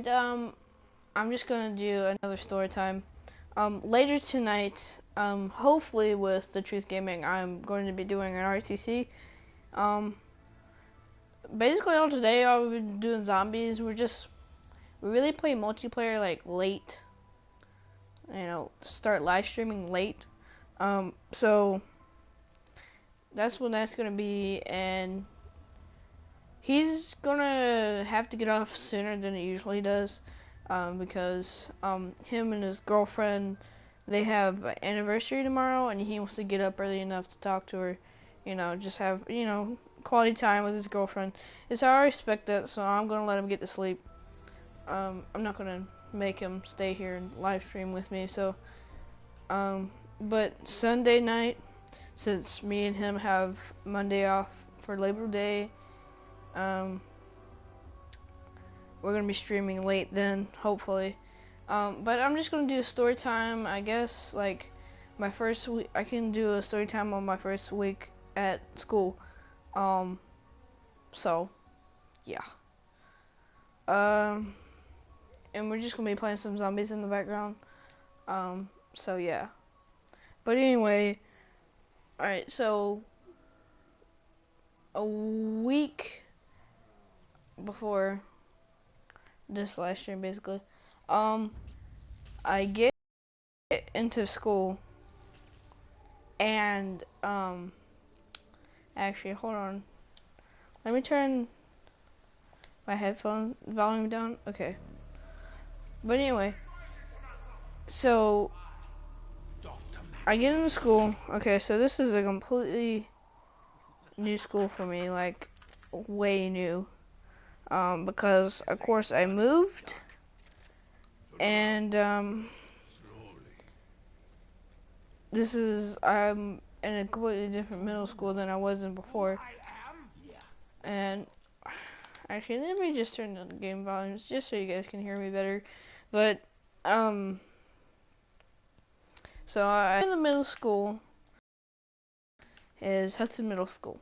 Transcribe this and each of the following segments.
I'm just gonna do another story time. Later tonight, hopefully with the Truth Gaming, I'm going to be doing an RTC. Um, Basically all today I've been doing zombies. We really play multiplayer like late. Start live streaming late. So that's when that's gonna be, and he's gonna have to get off sooner than he usually does. Because him and his girlfriend, they have an anniversary tomorrow, and he wants to get up early enough to talk to her, just have, quality time with his girlfriend. So I respect that, so I'm gonna let him get to sleep. I'm not gonna make him stay here and live stream with me, so, but Sunday night, since me and him have Monday off for Labor Day, we're gonna be streaming late then, hopefully. But I'm just gonna do a story time, I guess, like my first week. I can do a story time on my first week at school. So yeah. And we're just gonna be playing some zombies in the background. So yeah. But anyway, alright, so a week before this last stream, basically, I get into school, and actually, hold on, let me turn my headphone volume down. Okay, but anyway, so I get into school. Okay, so this is a completely new school for me, like way new, because of course I moved, and I'm in a completely different middle school than I was in before. And actually, let me just turn down the game volumes just so you guys can hear me better. But so I'm in the middle school is Hudson Middle School.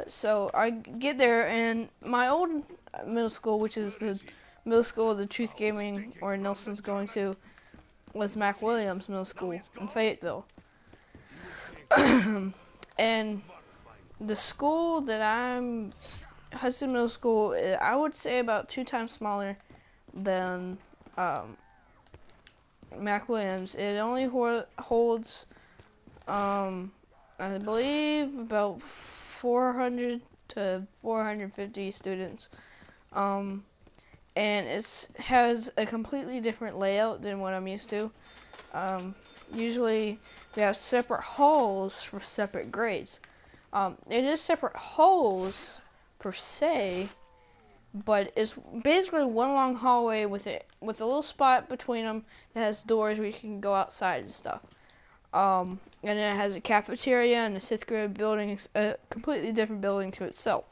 So I get there, and my old middle school, which is the middle school the Truth Gaming or Nelson's going to, was Mac Williams Middle School in Fayetteville. And the school that I'm, Hudson Middle School, I would say about 2 times smaller than Mac Williams. It only holds, I believe, about 400 to 450 students. And it has a completely different layout than what I'm used to. Usually we have separate halls for separate grades. It is separate halls per se, but it's basically one long hallway with a little spot between them that has doors where you can go outside and stuff. And it has a cafeteria and a 6th grade building, a completely different building to itself.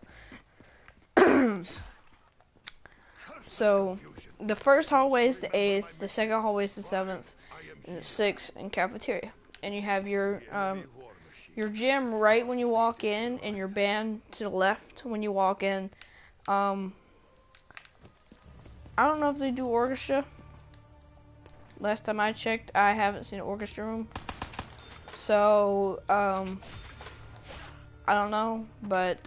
So the first hallway is the 8th, the second hallway is the 7th, and the 6th, and cafeteria. And you have your gym right when you walk in, and your band to the left when you walk in. I don't know if they do orchestra. Last time I checked, I haven't seen an orchestra room. So, I don't know, but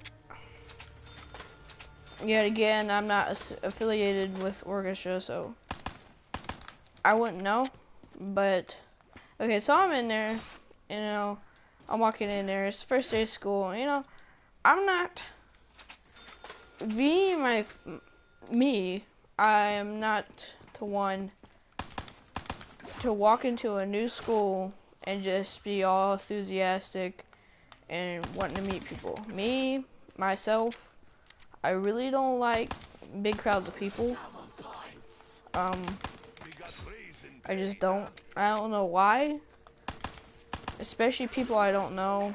yet again, I'm not affiliated with orchestra, so I wouldn't know. But okay, so I'm in there, I'm walking in there. It's the first day of school. I'm not I am not the one to walk into a new school and just be all enthusiastic and wanting to meet people. Myself, I really don't like big crowds of people. I just don't. I don't know why. Especially people I don't know.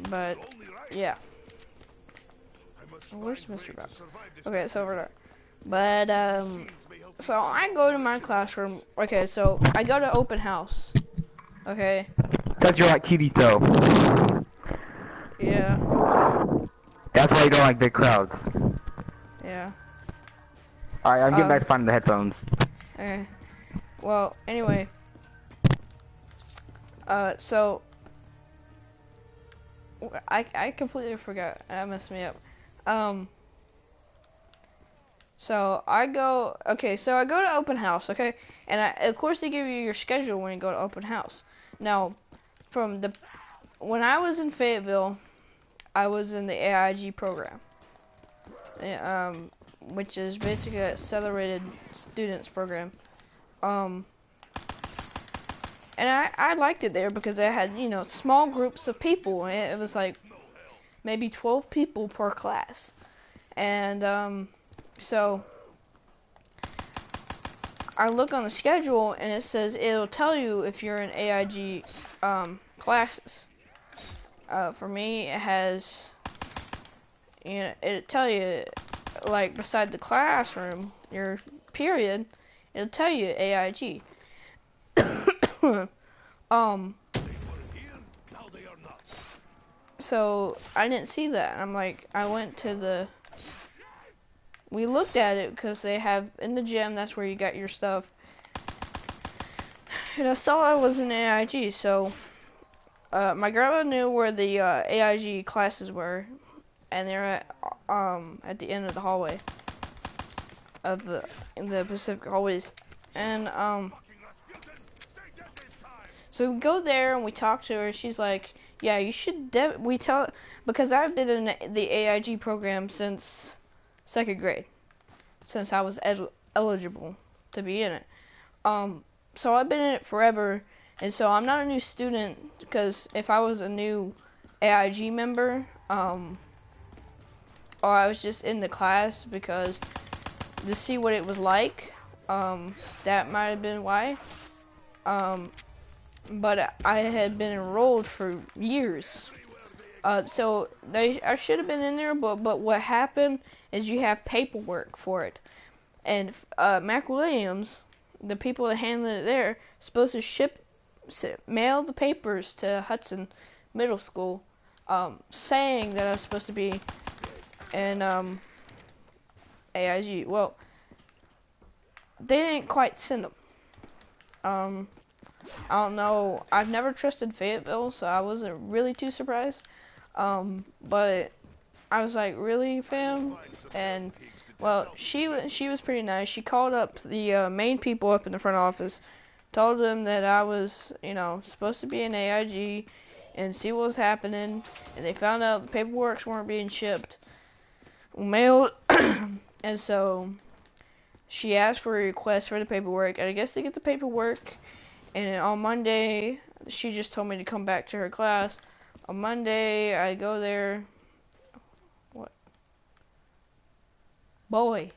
But, yeah. Where's Mr. Box? Okay, it's over there. But, so I go to my classroom. Okay, so I go to open house. Okay. Because you're like Kirito. Yeah. That's why you don't like big crowds. Yeah. Alright, I'm getting back to finding the headphones. Okay. Well, anyway. So I completely forgot. That messed me up. So I go. Okay. So I go to open house. Okay. And of course they give you your schedule when you go to open house. Now, when I was in Fayetteville, I was in the AIG program. Which is basically an accelerated students program. And I liked it there because I had, small groups of people. It was like maybe 12 people per class. And so I look on the schedule and it says it'll tell you if you're in AIG classes. For me, it has, it'll tell you, like, beside the classroom, your period, it'll tell you AIG. So I didn't see that. I'm like, we looked at it because they have in the gym. That's where you got your stuff. And I saw I was in AIG, so my grandma knew where the AIG classes were, and they're at the end of the hallway of in the Pacific hallways. And so we go there and we talk to her. She's like, yeah, you should because I've been in the AIG program since 2nd grade, since I was eligible to be in it. So I've been in it forever, and so I'm not a new student, because if I was a new AIG member, or I was just in the class because to see what it was like, that might have been why. But I had been enrolled for years. So I should have been in there, but what happened is you have paperwork for it. And Mac Williams, the people that handled it there, supposed to mail the papers to Hudson Middle School, saying that I was supposed to be in AIG. Well, they didn't quite send them. I don't know. I've never trusted Fayetteville, so I wasn't really too surprised. But I was like, really, fam? And well, she was pretty nice. She called up the main people up in the front office, told them that I was, supposed to be in AIG, and see what was happening. And they found out the paperwork weren't being mailed, and so she asked for a request for the paperwork. And I guess they get the paperwork. And on Monday, she just told me to come back to her class. On Monday, I go there. What? Boy.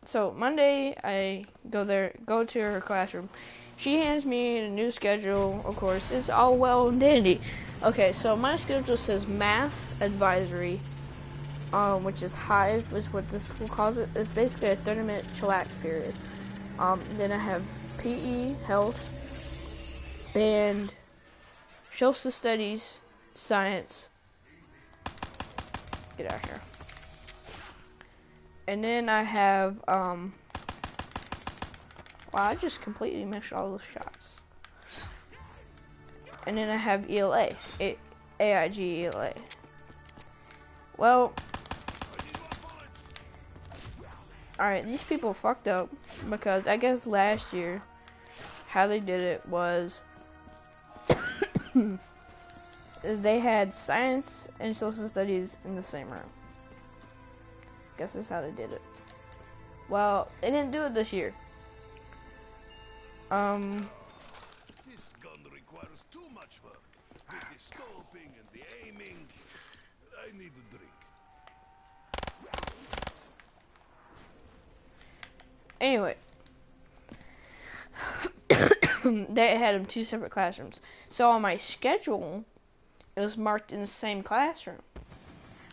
So Monday, I go to her classroom. She hands me a new schedule, of course. It's all well and dandy. Okay, so my schedule says Math Advisory, which is Hive, is what the school calls it. It's basically a 30-minute chillax period. Then I have PE, Health, Band, Social Studies, Science. Get out of here. And then I have, wow, I just completely missed all those shots. And then I have ELA, AIG ELA. Well, alright, these people fucked up, because I guess last year, how they did it was, is they had science and social studies in the same room. Guess that's how they did it. Well, they didn't do it this year. This gun requires too much work. With the scoping and the aiming, I need a drink. Anyway, they had them 2 separate classrooms. So on my schedule, it was marked in the same classroom.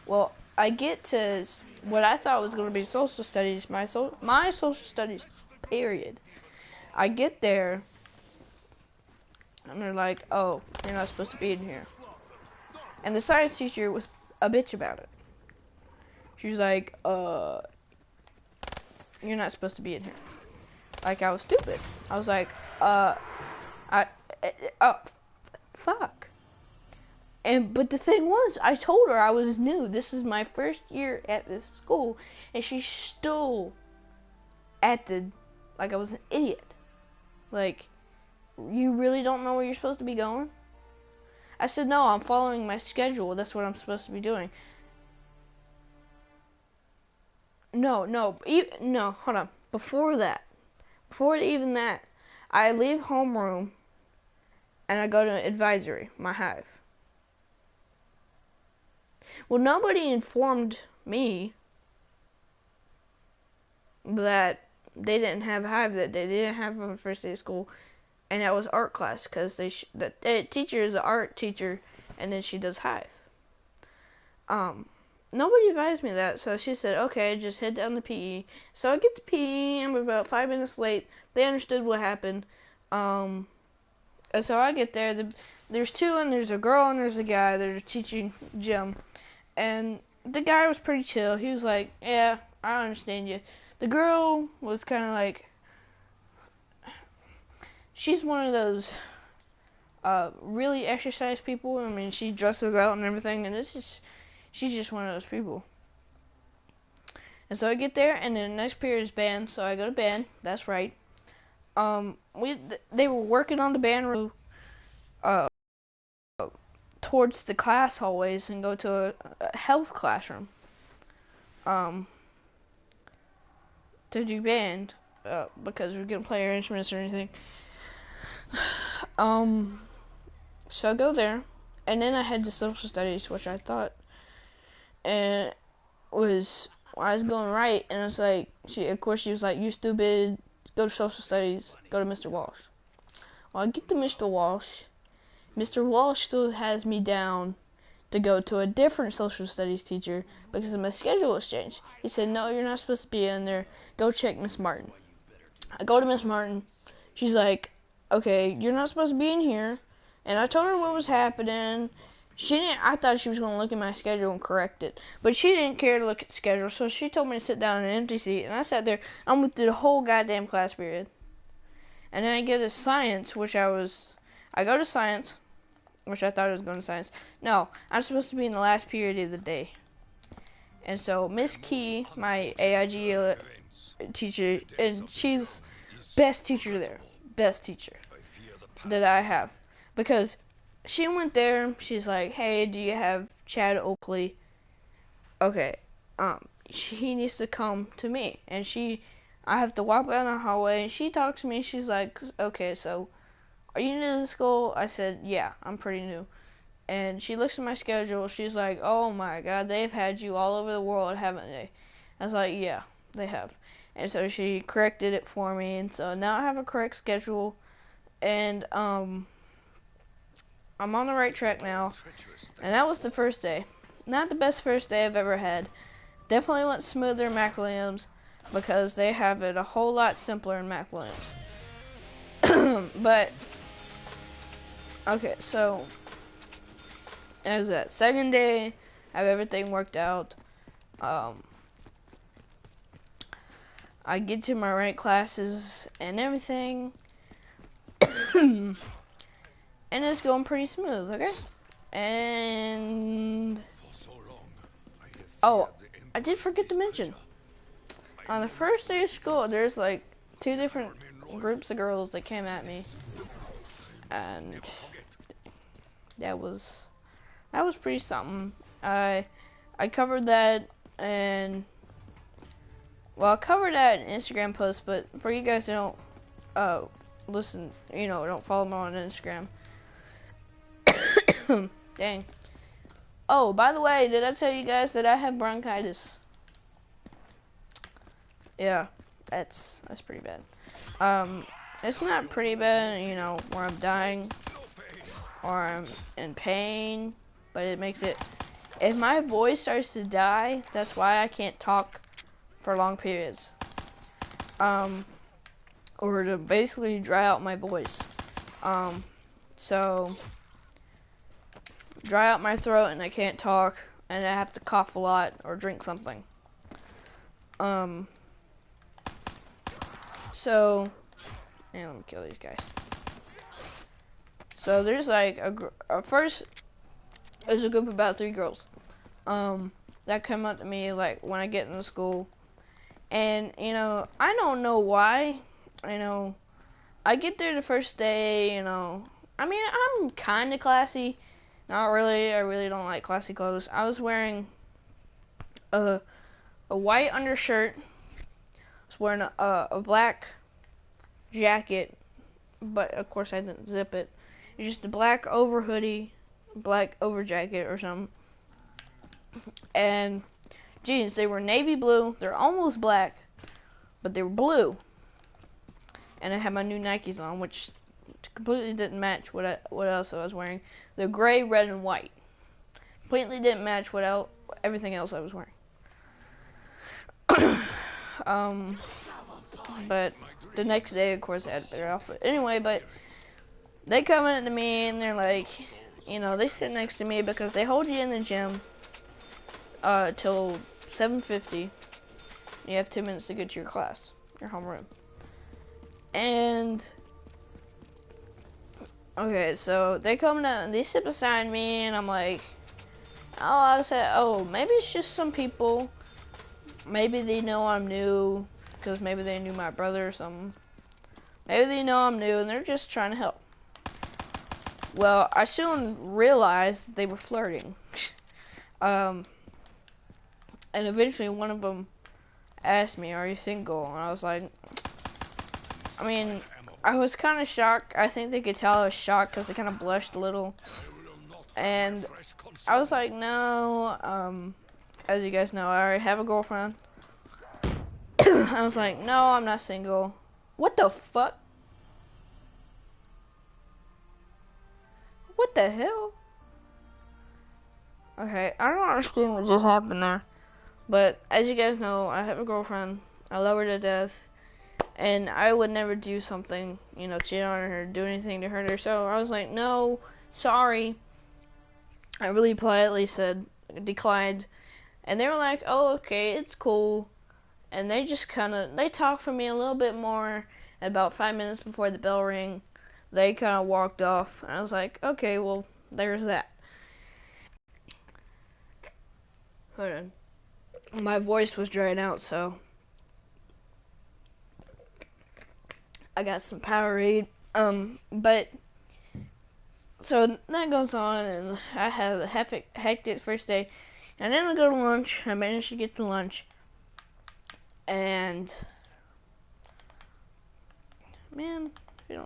Well, I get to what I thought was going to be social studies, my social studies period. I get there, and they're like, oh, you're not supposed to be in here. And the science teacher was a bitch about it. She's like, you're not supposed to be in here. Like, I was stupid. I was like, fuck. But the thing was, I told her I was new. This is my first year at this school, and she still acted like I was an idiot. Like, you really don't know where you're supposed to be going? I said, no, I'm following my schedule. That's what I'm supposed to be doing. No, hold on. Before even that, I leave homeroom and I go to advisory, my hive. Well, nobody informed me that they didn't have hive that day. They didn't have on the first day of school, and that was art class because the teacher is an art teacher, and then she does hive. Nobody advised me that, so she said, okay, just head down to PE. So I get to PE, I'm about 5 minutes late. They understood what happened. And so I get there. There's two, and there's a girl and there's a guy. They're teaching gym. And the guy was pretty chill. He was like, yeah, I understand you. The girl was kind of like, she's one of those really exercise people. I mean, she dresses out and everything, and she's just one of those people. And so I get there, and then the next period is band, so I go to band. That's right. They were working on the band room towards the class hallways and go to a health classroom to do band because we couldn't play our instruments or anything. So I go there, and then I head to social studies, which I thought I was going right, and it's like of course she was like, you stupid, go to social studies, go to Mr. Walsh. Well, I get to Mr. Walsh. Mr. Walsh still has me down to go to a different social studies teacher because my schedule was changed. He said, no, you're not supposed to be in there. Go check Miss Martin. I go to Miss Martin. She's like, okay, you're not supposed to be in here. And I told her what was happening. I thought she was going to look at my schedule and correct it. But she didn't care to look at the schedule, so she told me to sit down in an empty seat. And I sat there. I went through the whole goddamn class period. And then I get to science, I go to science, which I thought I was going to science. No, I'm supposed to be in the last period of the day. And so Miss Key, my AIG teacher, and she's best teacher there. Best teacher that I have. Because she went there, she's like, hey, do you have Chad Oakley? Okay, he needs to come to me. And I have to walk down the hallway, and she talks to me, she's like, okay, so, are you new to the school? I said, yeah, I'm pretty new. And she looks at my schedule, she's like, oh my god, they've had you all over the world, haven't they? I was like, yeah, they have. And so she corrected it for me, and so now I have a correct schedule, and, I'm on the right track now, and that was the first day. Not the best first day I've ever had. Definitely went smoother in Mac Williams, because they have it a whole lot simpler in Mac Williams. But, okay, so, as that second day, have everything worked out. I get to my right classes and everything. And it's going pretty smooth, okay? And oh, I did forget to mention, on the first day of school, there's like 2 different groups of girls that came at me, and that was pretty something. I covered that, and well, I covered that in Instagram post, but for you guys who don't listen, don't follow me on Instagram. Dang. Oh, by the way, did I tell you guys that I have bronchitis? Yeah, that's pretty bad. It's not pretty bad, where I'm dying or I'm in pain, but it makes it, if my voice starts to die, that's why I can't talk for long periods. Or to basically dry out my voice. So dry out my throat and I can't talk, and I have to cough a lot or drink something. So, and let me kill these guys. So there's like first there's a group of about 3 girls, that come up to me like when I get into school, and you know I don't know why, you know I get there the first day, you know I mean I'm kind of classy, not really. I really don't like classy clothes. I was wearing a white undershirt. I was wearing a black jacket, but of course I didn't zip it. It's just a black over hoodie, black over jacket or something. And jeans, they were navy blue. They're almost black, but they were blue. And I had my new Nikes on, which completely didn't match what else I was wearing. They're gray, red, and white. Completely didn't match everything else I was wearing. But the next day, of course, I had a better outfit. Anyway, but they come in to me and they're like, you know, they sit next to me because they hold you in the gym till 7:50. You have 2 minutes to get to your class, your homeroom. And okay, so they come down and they sit beside me, and I'm like, I said, maybe it's just some people. Maybe they know I'm new, because maybe they knew my brother or something. Maybe they know I'm new and they're just trying to help. Well, I soon realized they were flirting. And eventually one of them asked me, "Are you single?" And I was like, I mean, I was kind of shocked. I think they could tell I was shocked because they kind of blushed a little. And I was like, no, as you guys know, I already have a girlfriend. I was like, no, I'm not single. What the fuck? What the hell? Okay, I don't understand what just happened there. But as you guys know, I have a girlfriend. I love her to death. And I would never do something, you know, cheat on her, do anything to hurt her. So I was like, no, sorry. I really politely said, declined. And they were like, oh, okay, it's cool. And they just they talked for me a little bit more. About 5 minutes before the bell rang, they kind of walked off. And I was like, okay, well, there's that. Hold on. My voice was drying out, so I got some Powerade. But so that goes on, and I have a hectic first day. And then I go to lunch. I managed to get to lunch. And man, if you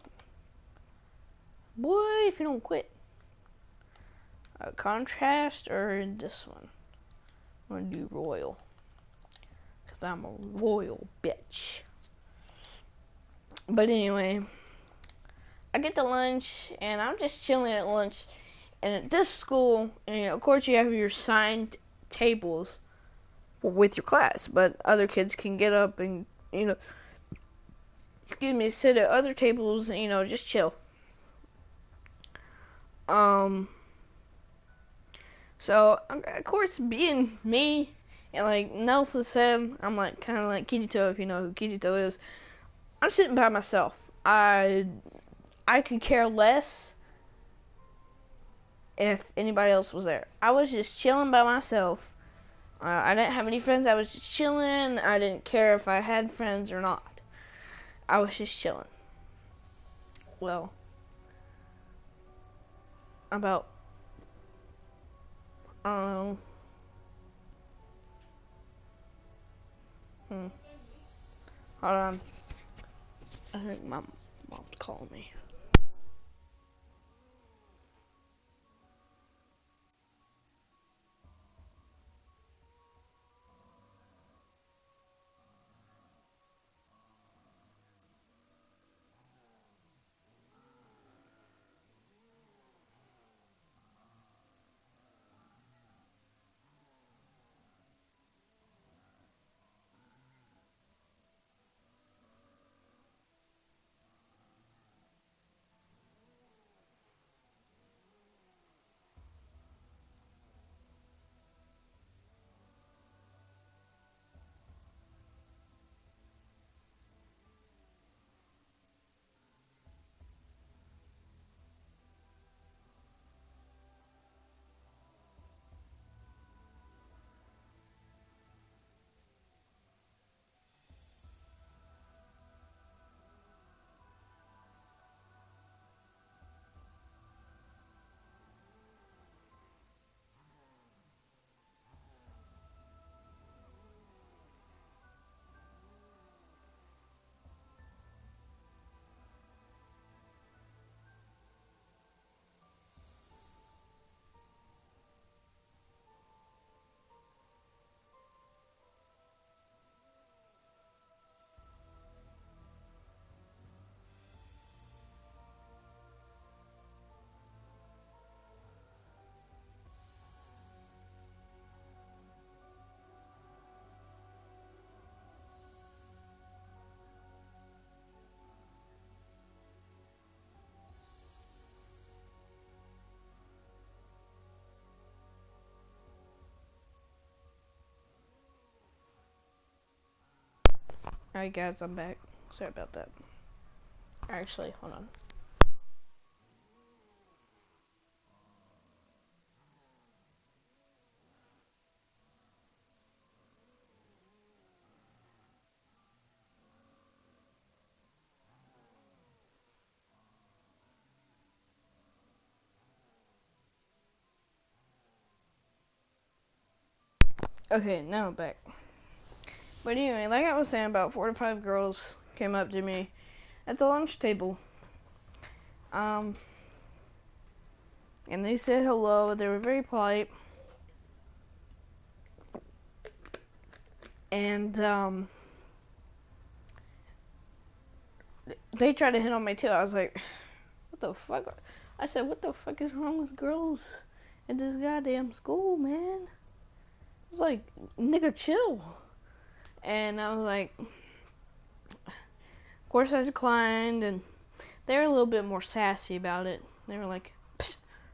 don't quit. A contrast or this one? I'm gonna do royal. Cause I'm a royal bitch. But anyway, I get to lunch and I'm just chilling at lunch. And at this school, you know, of course you have your assigned tables with your class, but other kids can get up and, you know, sit at other tables and, you know, just chill. So, of course, being me, and like Nelson said, I'm like kind of like Kirito, if you know who Kirito is. I'm sitting by myself. I could care less if anybody else was there. I was just chilling by myself. I didn't have any friends. I was just chilling. I didn't care if I had friends or not. I was just chilling. Well, about, I don't know. Hold on. I think my mom's calling me. Alright guys, I'm back. Sorry about that. Actually, hold on. Okay, now I'm back. But anyway, like I was saying, about 4 to 5 girls came up to me at the lunch table. And they said hello. They were very polite. And, they tried to hit on me too. I was like, what the fuck? I said, what the fuck is wrong with girls in this goddamn school, man? I was like, nigga, chill. And I was like, of course I declined, and they were a little bit more sassy about it. They were like,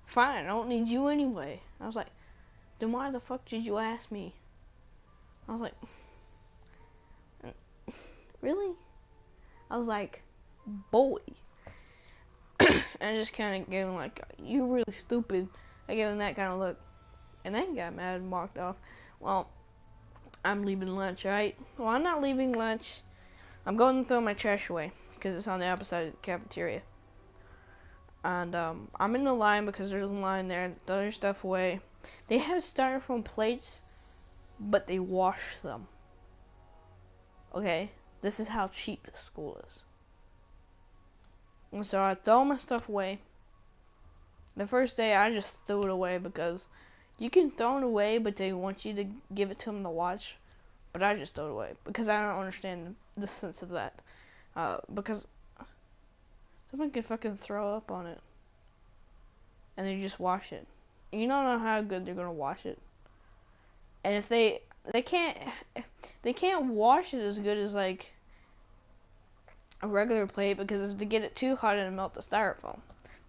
fine, I don't need you anyway. I was like, then why the fuck did you ask me? I was like, really? I was like, boy. And I just kind of gave him like, you really stupid. I gave him that kind of look. And then he got mad and walked off. Well, I'm leaving lunch, right? Well, I'm not leaving lunch. I'm going to throw my trash away because it's on the opposite side of the cafeteria. And I'm in the line because there's a line there. Throw your stuff away. They have styrofoam plates, but they wash them. Okay? This is how cheap the school is. And so I throw my stuff away. The first day I just threw it away because you can throw it away, but they want you to give it to them to watch. But I just throw it away because I don't understand the sense of that. Because someone can fucking throw up on it, and they just wash it. You don't know how good they're gonna wash it. And if they can't wash it as good as like a regular plate, because if they get it too hot it'll melt the styrofoam.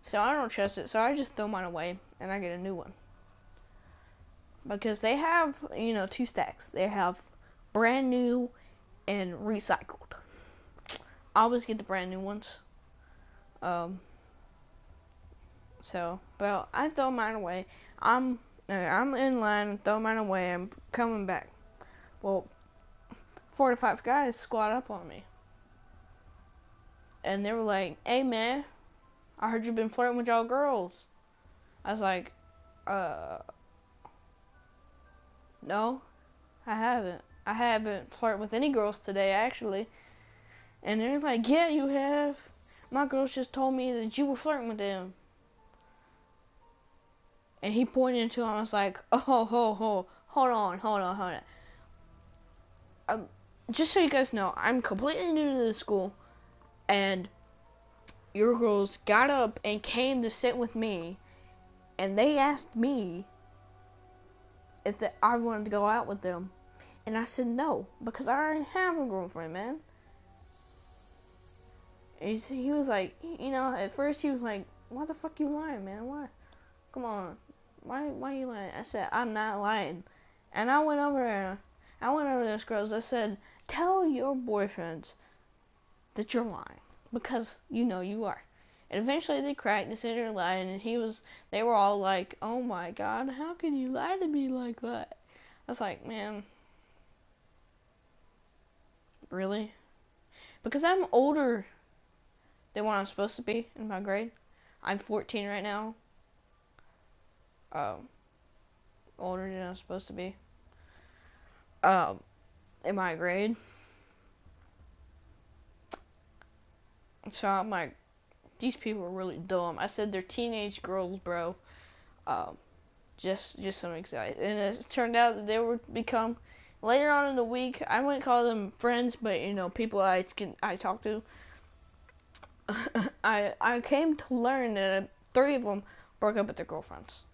So I don't trust it. So I just throw mine away and I get a new one. Because they have, 2 stacks. They have brand new and recycled. I always get the brand new ones. So, but I throw mine away. I'm in line, throw mine away. I'm coming back. Well, 4 to 5 guys squat up on me, and they were like, "Hey man, I heard you've been flirting with y'all girls." I was like, no, I haven't. I haven't flirted with any girls today, actually. And they're like, yeah, you have. My girls just told me that you were flirting with them. And he pointed to him. I was like, hold on. Just so you guys know, I'm completely new to this school, and your girls got up and came to sit with me, and they asked me if I wanted to go out with them, and I said no, because I already have a girlfriend, man. And he was like, at first he was like, why the fuck you lying, man? Why? Come on. Why you lying? I said, I'm not lying. And I went over to this girls. I said, tell your boyfriends that you're lying, because you are. And eventually they cracked. They said they're lying, and they were all like, oh my god, how can you lie to me like that? I was like, man, really? Because I'm older than what I'm supposed to be in my grade. I'm 14 right now. Older than I'm supposed to be. In my grade. So I'm like, these people are really dumb. I said they're teenage girls, bro. Just some anxiety. And it turned out that they would become, later on in the week, I wouldn't call them friends, but people I talk to. I came to learn that 3 of them broke up with their girlfriends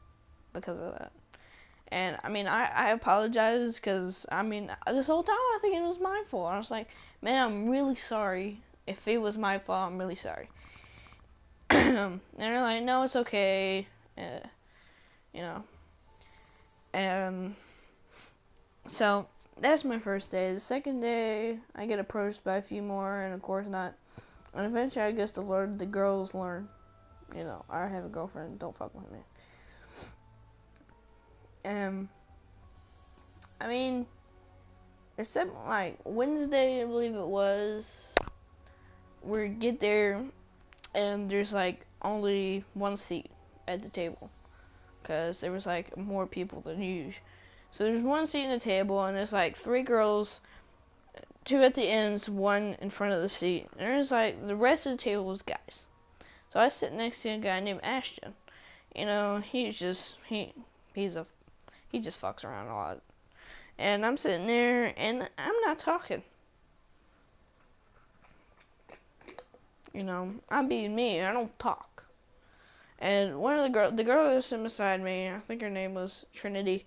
because of that. And I apologize, because this whole time I think it was my fault. I was like, man, I'm really sorry. If it was my fault, I'm really sorry. And they're like, no, it's okay. And so that's my first day. The second day, I get approached by a few more, and of course not. And eventually, I guess the girls learn. You know, I have a girlfriend. Don't fuck with me. And I mean, except like Wednesday, I believe it was. We get there, and there's like only one seat at the table, cause there was like more people than usual. So there's one seat in the table, and there's like 3 girls, 2 at the ends, 1 in front of the seat. And there's like the rest of the table was guys. So I sit next to a guy named Ashton. You know, he just fucks around a lot. And I'm sitting there, and I'm not talking. You know, I'm being me. I don't talk. And one of the girl that was sitting beside me, I think her name was Trinity,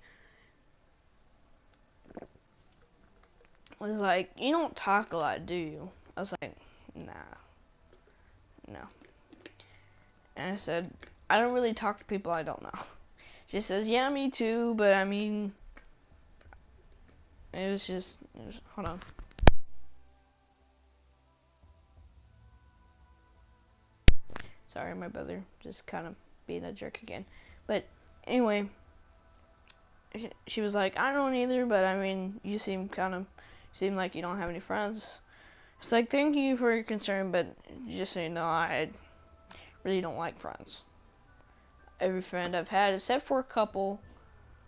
was like, "You don't talk a lot, do you?" I was like, "Nah, no." And I said, "I don't really talk to people I don't know." She says, "Yeah, me too, but I mean, hold on." Sorry, my brother just kind of being a jerk again. But anyway, she was like, "I don't either, but I mean, you seem like you don't have any friends." It's like, "Thank you for your concern, but just so you know, I really don't like friends. Every friend I've had, except for a couple,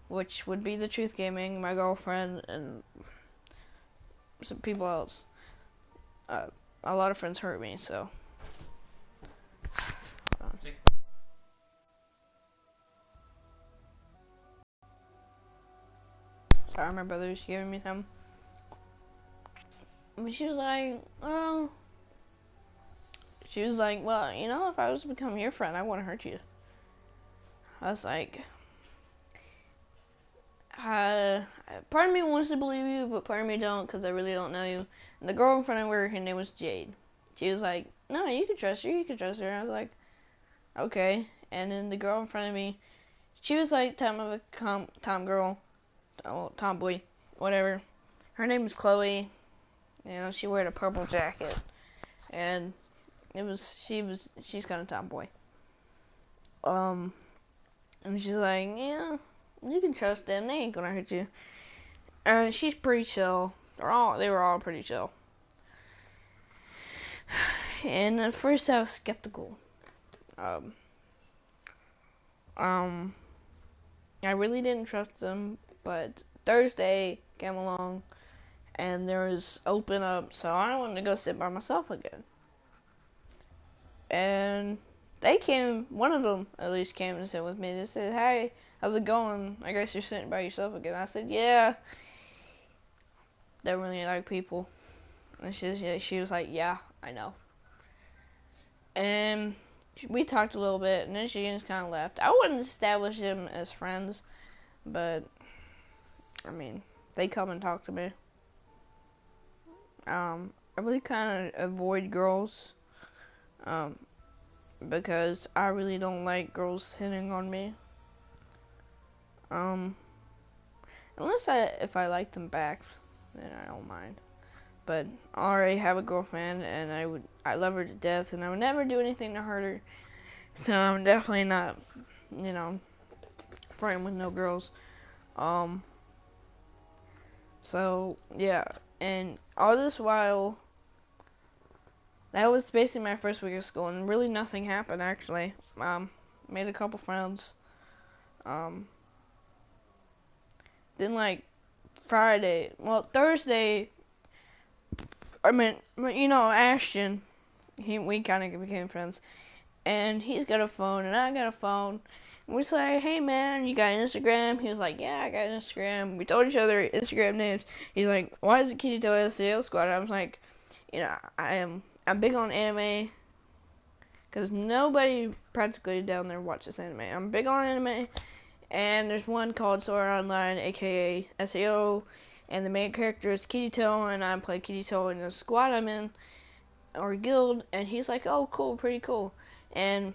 which would be the Truth Gaming, my girlfriend, and some people else. A lot of friends hurt me, so." Sorry, my brother's giving me some. But she was like, "Oh." She was like, "Well, you know, if I was to become your friend, I wouldn't hurt you." I was like, part of me wants to believe you, but part of me don't, because I really don't know you. And the girl in front of her name was Jade. She was like, "No, you can trust her, you can trust her." And I was like, "Okay." And then the girl in front of me, she was like tomboy, whatever. Her name was Chloe. You know, she wore a purple jacket, and she's kind of tomboy. And she's like, "Yeah, you can trust them. They ain't gonna hurt you." And she's pretty chill. They were all pretty chill. And at first I was skeptical. I really didn't trust them, but Thursday came along, and there was open up, so I wanted to go sit by myself again. And one of them at least came and sit with me. They said, "Hey, how's it going? I guess you're sitting by yourself again." I said, "Yeah." They really like people. And she was like, "Yeah, I know." And we talked a little bit, and then she just kind of left. I wouldn't establish them as friends, but I mean, they come and talk to me. I really kind of avoid girls, because I really don't like girls hitting on me. Unless if I like them back, then I don't mind. But I already have a girlfriend, and I love her to death, and I would never do anything to hurt her. So I'm definitely not, you know, friend with no girls. So yeah, and all this while, that was basically my first week of school, and really nothing happened actually. Made a couple friends. Then like Thursday, I mean, you know, Ashton, we kind of became friends, and he's got a phone, and I got a phone. And we're just like, "Hey man, you got Instagram?" He was like, "Yeah, I got Instagram." We told each other Instagram names. He's like, "Why is it Kitty Toe SEO Squad?" I was like, you know, I'm big on anime, because nobody practically down there watches anime. I'm big on anime, and there's one called Sword Art Online, aka SEO, and the main character is Kirito, and I play Kirito in the squad I'm in, or guild, and he's like, "Oh, cool, pretty cool." And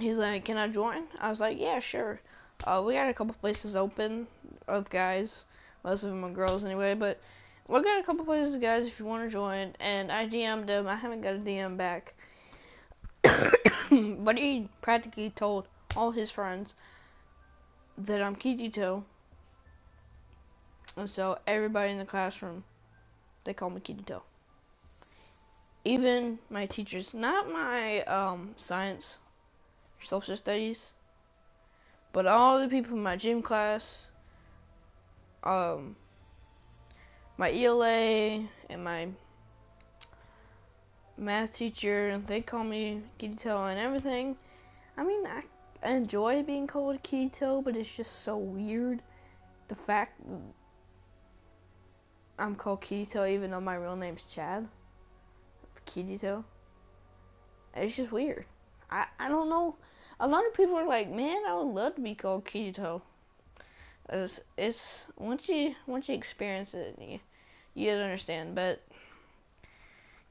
he's like, "Can I join?" I was like, "Yeah, sure." We got a couple places open of guys. Most of them are girls anyway, but we'll get a couple places, guys, if you want to join. And I DM'd them. I haven't got a DM back. But he practically told all his friends that I'm Kirito. And so everybody in the classroom, they call me Kirito. Even my teachers, not my science or social studies, but all the people in my gym class, my ELA, and my math teacher, they call me Kirito and everything. I mean, I enjoy being called Kirito, but it's just so weird. The fact I'm called Kirito even though my real name's Chad. Kirito. It's just weird. I don't know. A lot of people are like, man, I would love to be called Kirito. It's once you experience it, you understand. But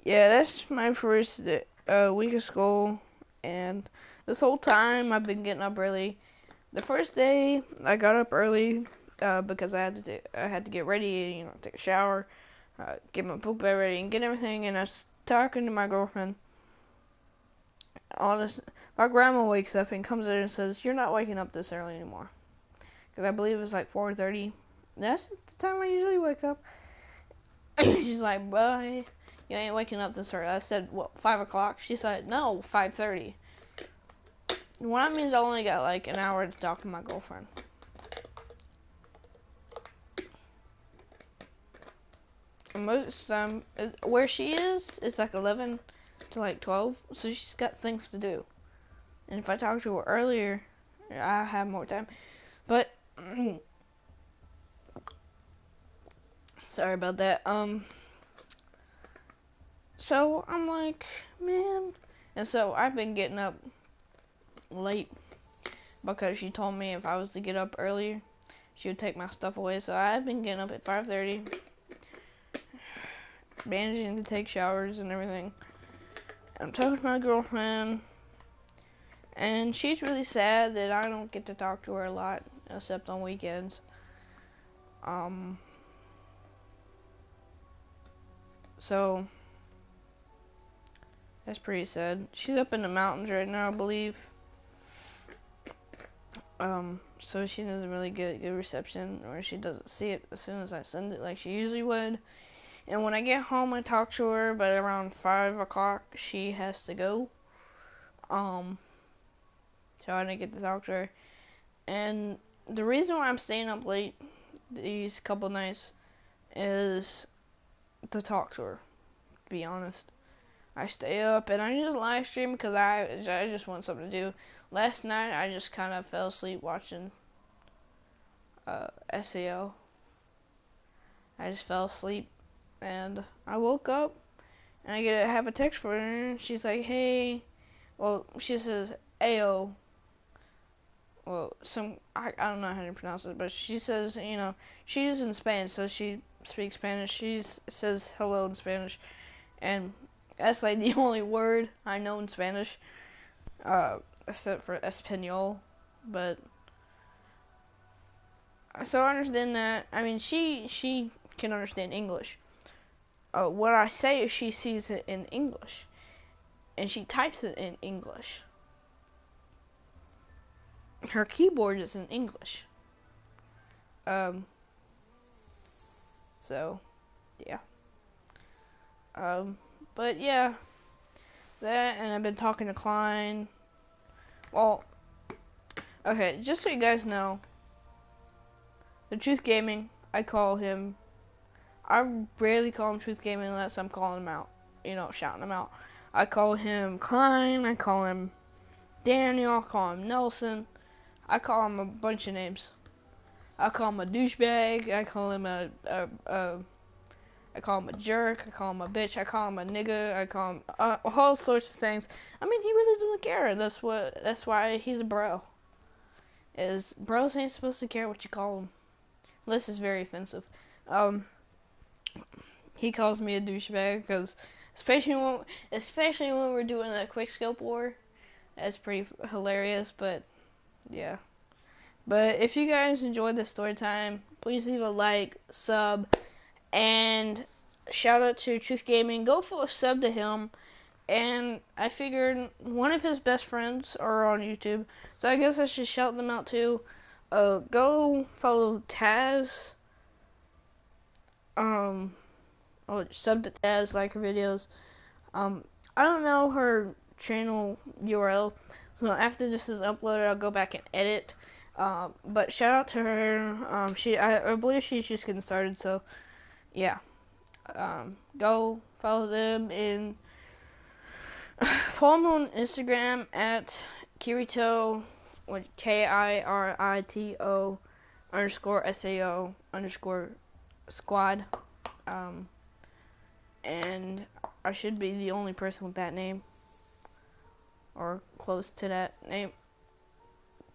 yeah, that's my first week of school, and this whole time I've been getting up early. The first day I got up early because I had to get ready, take a shower, get my book bag ready, and get everything. And I was talking to my girlfriend. My grandma wakes up and comes in and says, "You're not waking up this early anymore," because I believe it's like 4:30. That's the time I usually wake up. She's like, "Boy, you ain't waking up this early." I said, "What, 5 o'clock?" She said, "No, 5:30." Well, that means I only got like an hour to talk to my girlfriend. And most where she is, it's like 11 to like 12, so she's got things to do. And if I talk to her earlier, I have more time. But sorry about that. So I'm like, man, and so I've been getting up late because she told me if I was to get up earlier, she would take my stuff away. So I've been getting up at 5:30, managing to take showers and everything. I'm talking to my girlfriend, and she's really sad that I don't get to talk to her a lot, except on weekends. So that's pretty sad. She's up in the mountains right now, I believe. So she doesn't really get good reception, or she doesn't see it as soon as I send it like she usually would. And when I get home, I talk to her, but around 5 o'clock, she has to go. So I didn't get to talk to her. And the reason why I'm staying up late these couple nights is to talk to her, to be honest. I stay up and I just live stream because I just want something to do. Last night I just kind of fell asleep watching SEO. I just fell asleep and I woke up and I have a text from her and she's like, hey, well, she says Ayo. Well, I don't know how to pronounce it, but she says, she's in Spanish, so she speaks Spanish. She says hello in Spanish, and that's like the only word I know in Spanish, except for Espanol. But so I understand that. I mean, she can understand English. What I say is she sees it in English, and she types it in English. Her keyboard is in English. So, yeah. But yeah, that, and I've been talking to Klein. Well, okay, just so you guys know, the Truth Gaming, I rarely call him Truth Gaming unless I'm calling him out, shouting him out. I call him Klein, I call him Daniel, I call him Nelson, I call him a bunch of names. I call him a douchebag, I call him a jerk, I call him a bitch, I call him a nigga, I call him all sorts of things. I mean, he really doesn't care. That's why he's a bro. Bros ain't supposed to care what you call them. Unless it's very offensive. He calls me a douchebag because, especially when we're doing a quick scope war, that's pretty hilarious. But yeah, But if you guys enjoyed this story time, please leave a like, sub, and shout out to Truth Gaming. Go for a sub to him. And I figured one of his best friends are on YouTube, so I guess I should shout them out too. Go follow Taz. Sub to Taz, like her videos. I don't know her channel URL, so after this is uploaded, I'll go back and edit. But shout out to her. I believe she's just getting started, so yeah. Go follow them and follow me on Instagram at Kirito, with KIRITO _SAO _squad. And I should be the only person with that name, or close to that name.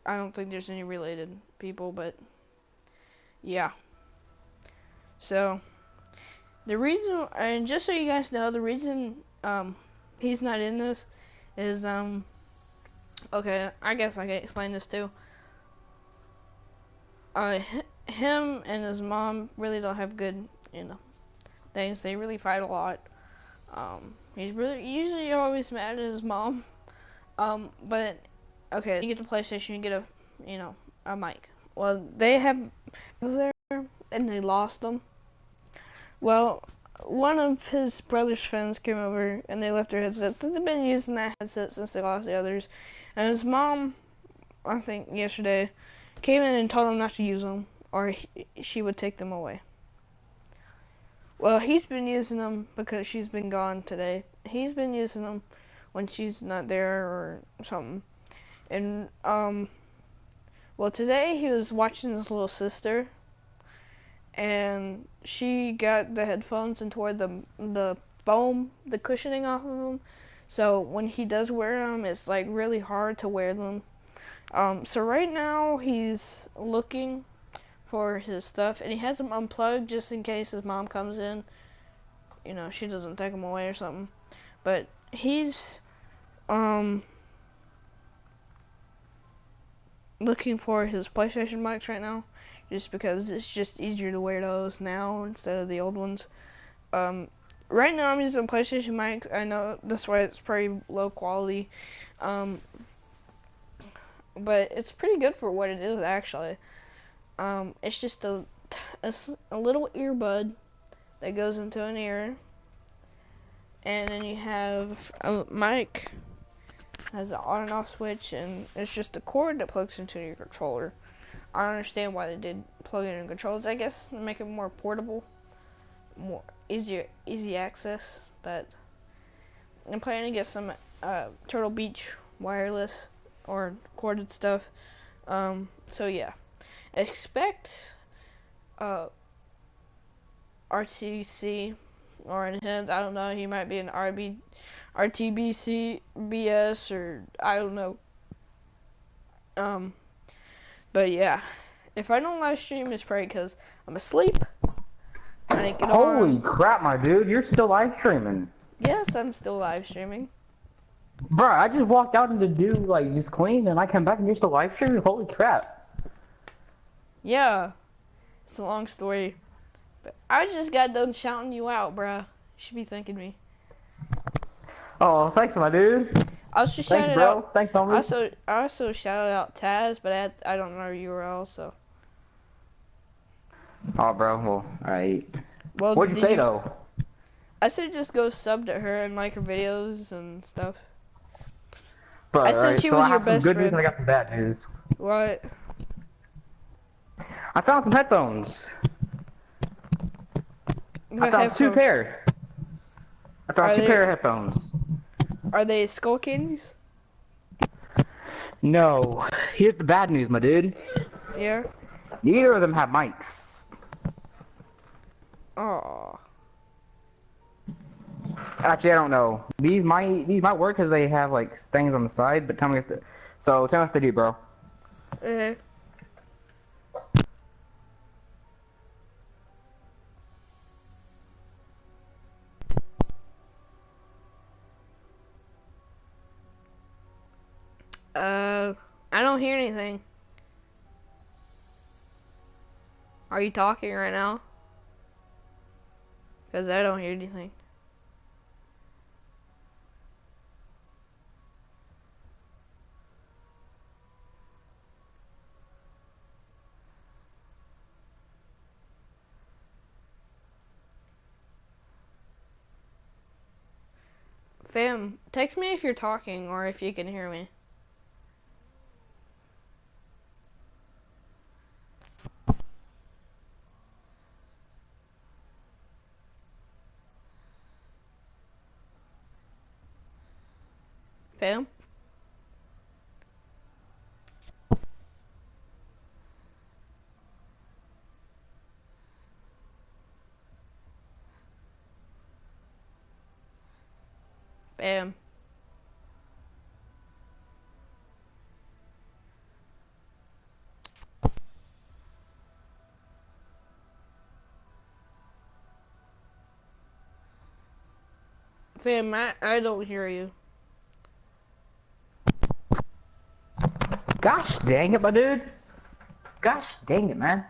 I don't think there's any related people, but yeah. So the reason, and just so you guys know, the reason he's not in this is okay, I guess I can explain this too. Him and his mom really don't have good, things. They really fight a lot. He's really usually always mad at his mom. But okay, you get the PlayStation, you get a mic. Well, they have there and they lost them. Well, one of his brother's friends came over and they left their headset. They've been using that headset since they lost the others. And his mom, I think yesterday, came in and told him not to use them, or she would take them away. Well, he's been using them because she's been gone today. He's been using them when she's not there or something. And well, today he was watching his little sister, and she got the headphones and tore the foam, the cushioning off of them. So when he does wear them, it's like really hard to wear them. So right now he's looking for his stuff, and he has them unplugged just in case his mom comes in. She doesn't take them away or something. But he's looking for his PlayStation mics right now, just because it's just easier to wear those now instead of the old ones. Right now I'm using PlayStation mics. I know that's why it's pretty low quality, but it's pretty good for what it is actually. It's just a little earbud that goes into an ear, and then you have a mic, has an on and off switch, and it's just a cord that plugs into your controller. I don't understand why they did plug it in controllers. I guess to make it more portable, more easy access. But I'm planning to get some Turtle Beach wireless or corded stuff. So yeah, expect RTC or in hands. I don't know. He might be an RTBC BS, or I don't know. But yeah, if I don't live stream, it's probably because I'm asleep. I didn't get Holy on. crap, my dude, you're still live streaming. Yes, I'm still live streaming. Bro, I just walked out to do, like, just clean, and I come back and you're still live streaming? Holy crap. Yeah, it's a long story. But I just got done shouting you out, bruh. You should be thanking me. Oh, thanks, my dude. I also Thanks, shouted bro. out. Thanks, homie. I also shouted out Taz, but I don't know your URL, so. Oh, bro, well, alright. Well, What'd you say, though? I said just go sub to her and like her videos and stuff. Bro, I said alright, she so was I your have some best good news friend. and I got some bad news. What? I found some headphones. I What found two headphones? pair. I found Are two they- pair of headphones. Are they skull candies? No. Here's the bad news, my dude. Yeah. Neither of them have mics. Aw. Actually, I don't know. These might work because they have like things on the side. But tell me if they, tell me if they do, bro. Uh. I don't hear anything. Are you talking right now? Because I don't hear anything. Fam, text me if you're talking or if you can hear me. Fam? Fam? Fam, I don't hear you. Gosh dang it, my dude. Gosh dang it, man.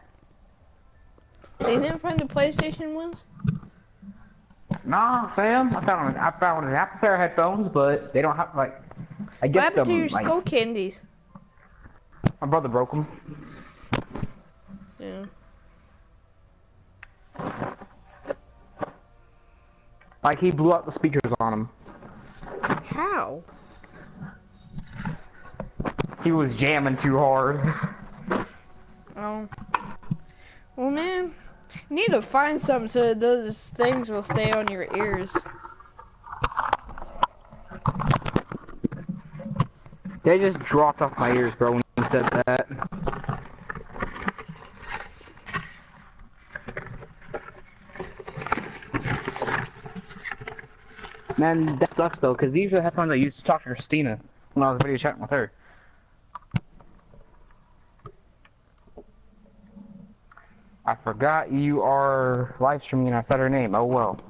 They didn't find the PlayStation ones? Nah, fam. I found an Apple pair of headphones, but they don't have like. I What get happened to them your like skull candies? my brother broke them. Yeah. Like he blew out the speakers on them. How? He was jamming too hard. Oh. Well, man, you need to find something so those things will stay on your ears. They just dropped off my ears, bro, when you said that. Man, that sucks though, because these are the headphones I used to talk to Christina when I was video chatting with her. I forgot you are live streaming and I said her name. Oh well.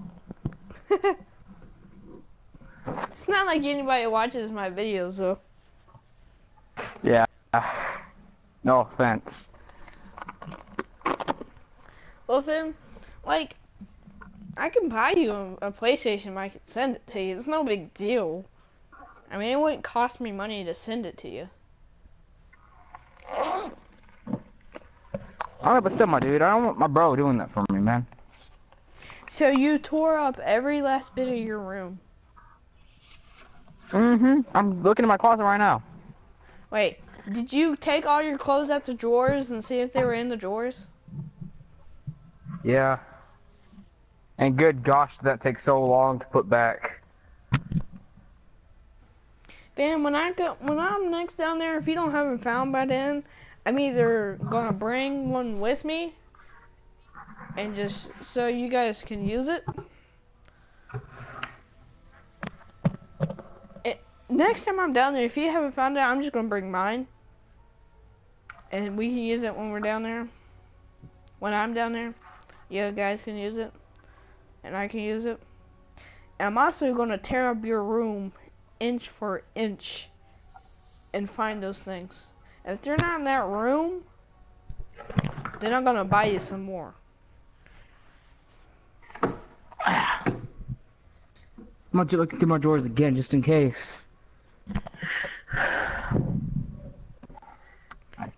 It's not like anybody watches my videos, though. Yeah. No offense. Well, Finn, like, I can buy you a PlayStation, I can send it to you. It's no big deal. I mean, it wouldn't cost me money to send it to you. Alright, but still, my dude, I don't want my bro doing that for me, man. So you tore up every last bit of your room. I'm looking in my closet right now. Wait, did you take all your clothes out the drawers and see if they were in the drawers? Yeah. And good gosh, that takes so long to put back. Bam, when I'm next down there, if you don't have them found by then, I'm either gonna bring one with me and just so you guys can use it. Next time I'm down there, if you haven't found it, I'm just gonna bring mine. And we can use it when we're down there. When I'm down there, you guys can use it. And I can use it. And I'm also gonna tear up your room inch for inch and find those things. If they're not in that room, then I'm gonna buy you some more. I'm gonna look through my drawers again just in case.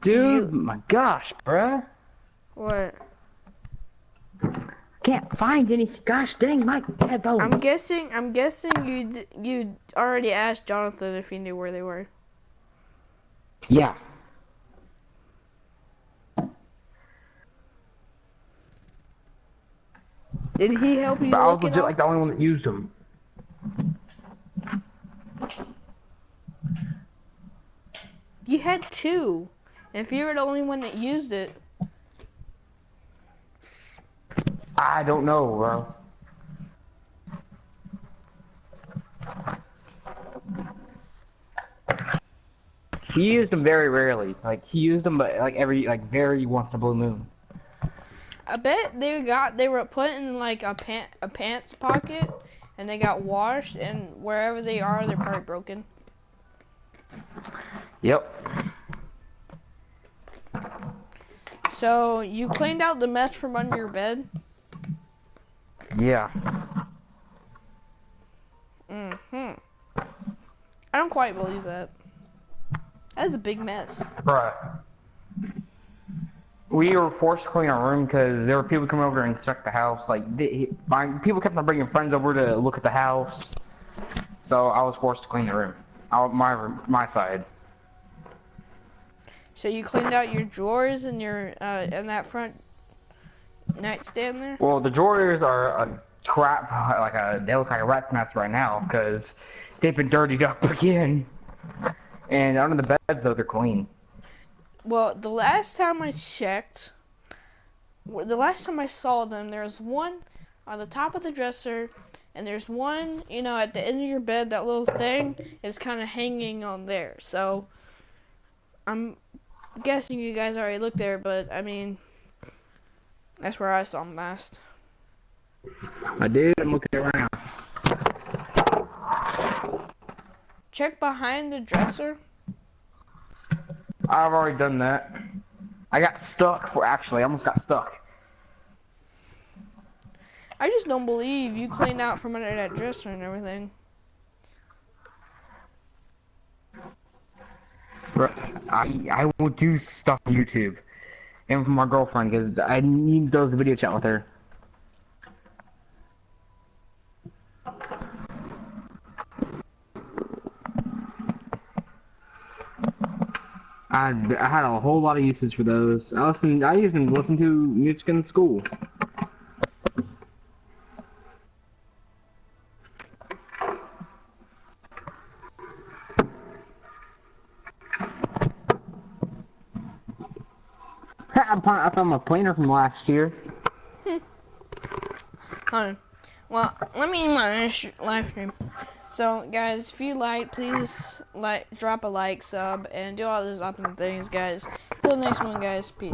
Dude, my gosh, bruh. What? Can't find any. Gosh dang, my headphones. I'm guessing you already asked Jonathan if he knew where they were. Yeah. Did he help you But I was look it legit up? like the only one that used them. You had two. And if you were the only one that used it, I don't know, bro. He used them very rarely. Like he used them, but like very once in a blue moon. I bet they were put in like a pants pocket, and they got washed, and wherever they are, they're probably broken. Yep. So you cleaned out the mess from under your bed? Yeah. I don't quite believe that. That is a big mess. Right. We were forced to clean our room because there were people coming over to inspect the house. Like, people kept on bringing friends over to look at the house. So I was forced to clean the room. My side. So you cleaned out your drawers and your and that front nightstand there? Well, the drawers are a crap, they look like a rat's nest right now because they've been dirtied up again. And under the beds, though, they're clean. Well, the last time I checked, the last time I saw them, there was one on the top of the dresser, and there's one, you know, at the end of your bed, that little thing is kind of hanging on there. So, I'm guessing you guys already looked there, but, I mean, that's where I saw them last. I did. I'm looking around. Check behind the dresser. I've already done that. I got stuck. I almost got stuck. I just don't believe you cleaned out from under that dresser and everything. I will do stuff on YouTube. And from my girlfriend, because I need those video chat with her. I had a whole lot of uses for those. I used them to listen to music in school. I found my planner from last year. Hold on. Well, let me end my live stream. So, guys, if you like, please drop a like, sub, and do all those awesome things, guys. Till the next one, guys. Peace.